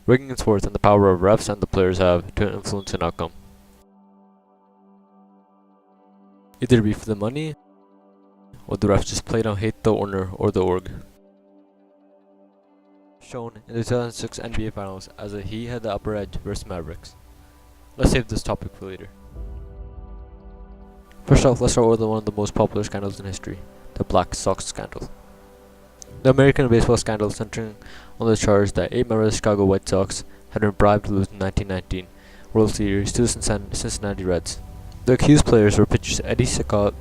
rigging in sports, and the power of refs and the players have to influence an outcome. Either be for the money, or the refs just plain out hate the owner or the org. Shown in the 2006 NBA Finals as a Heat had the upper edge versus Mavericks. Let's save this topic for later. First off, let's start with one of the most popular scandals in history, the Black Sox scandal. The American baseball scandal centering on the charge that 8 members of the Chicago White Sox had been bribed to lose the 1919 World Series to the Cincinnati Reds. The accused players were pitchers Eddie Cicotte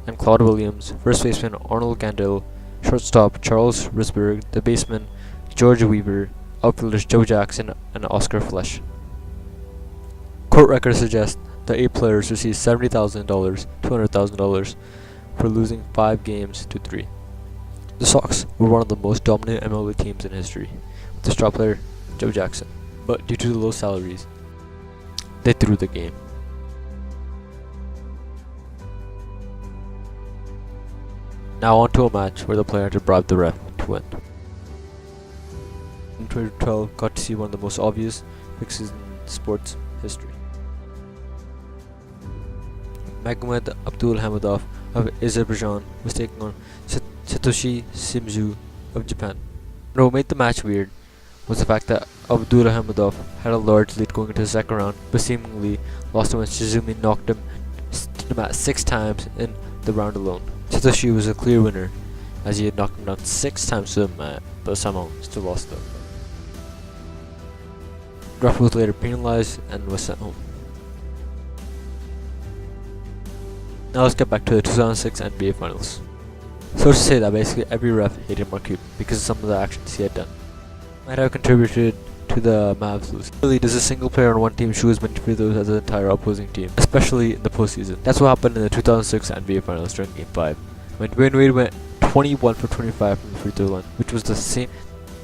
and Claude Williams, first baseman Arnold Gandil, shortstop Charles Risberg, the baseman George Weaver, outfielders Joe Jackson and Oscar Flesch. Court records suggest the 8 players received $70,000, $200,000 for losing 5 games to 3. The Sox were one of the most dominant MLB teams in history, with the star player Joe Jackson, but due to the low salaries, they threw the game. Now on to a match where the player had to bribe the ref to win. In 2012, got to see one of the most obvious fixes in sports history. Magomed Abdulhamidov of Azerbaijan was taking on Satoshi Shimizu of Japan. And what made the match weird was the fact that Abdulhamidov had a large lead going into the second round, but seemingly lost him when Shizumi knocked him to the mat 6 times in the round alone. Satoshi was a clear winner, as he had knocked him down 6 times to the mat, but somehow still lost them. The ref was later penalized and was sent home. Now let's get back to the 2006 NBA Finals. So to say that basically every ref hated Mark Cuban because of some of the actions he had done. Might have contributed to the Mavs losing. Really, does a single player on one team shoot as many free throws as the entire opposing team, especially in the postseason? That's what happened in the 2006 NBA Finals during Game 5, when Dwayne Wade went 21 for 25 from the free throw line, which was the same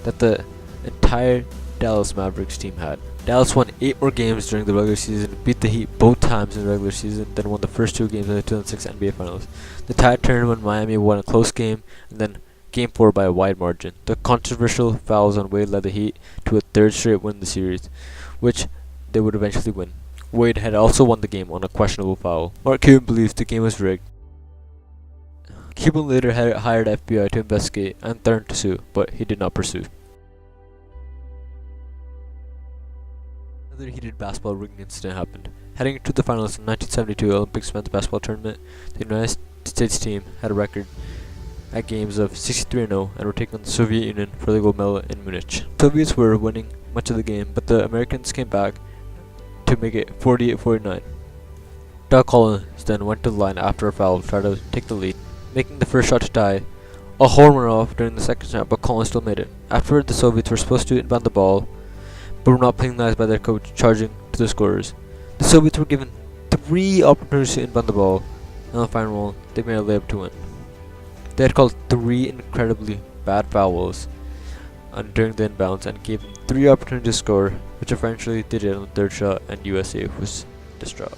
that the entire Dallas Mavericks team had. Dallas won 8 more games during the regular season, beat the Heat both times in the regular season, then won the first 2 games of the 2006 NBA Finals. The tide turned when Miami won a close game, and then Game 4 by a wide margin. The controversial fouls on Wade led the Heat to a 3rd straight win in the series, which they would eventually win. Wade had also won the game on a questionable foul. Mark Cuban believes the game was rigged. Cuban later hired FBI to investigate and threatened to sue, but he did not pursue. Another heated basketball rigging incident happened. Heading into the finals in the 1972 Olympics men's basketball tournament, the United States team had a record at games of 63-0 and were taking on the Soviet Union for the gold medal in Munich. The Soviets were winning much of the game, but the Americans came back to make it 48-49. Doug Collins then went to the line after a foul to try to take the lead, making the first shot to tie. A horn went off during the second shot, but Collins still made it. Afterward, the Soviets were supposed to inbound the ball, but were not penalized by their coach charging to the scorers. The Soviets were given 3 opportunities to inbound the ball, and on the final one, they made a layup to win. They had called 3 incredibly bad fouls during the inbounds and gave them 3 opportunities to score, which eventually they did on the 3rd shot, and USA was distraught.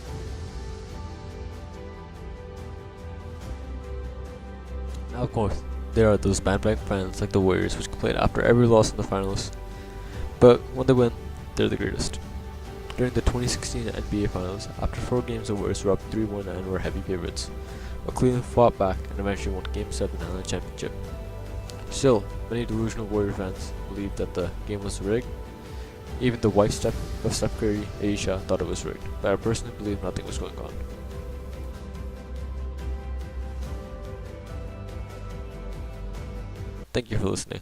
Now, of course, there are those bandwagon fans like the Warriors, which complain after every loss in the finals, but when they win, they're the greatest. During the 2016 NBA Finals, after 4 games, the Warriors were up 3-1 and were heavy favorites, but Cleveland fought back and eventually won Game 7 and the championship. Still, many delusional Warrior fans believe that the game was rigged. Even the wife of Steph Curry, Aisha, thought it was rigged, but I personally believe nothing was going on. Thank you for listening.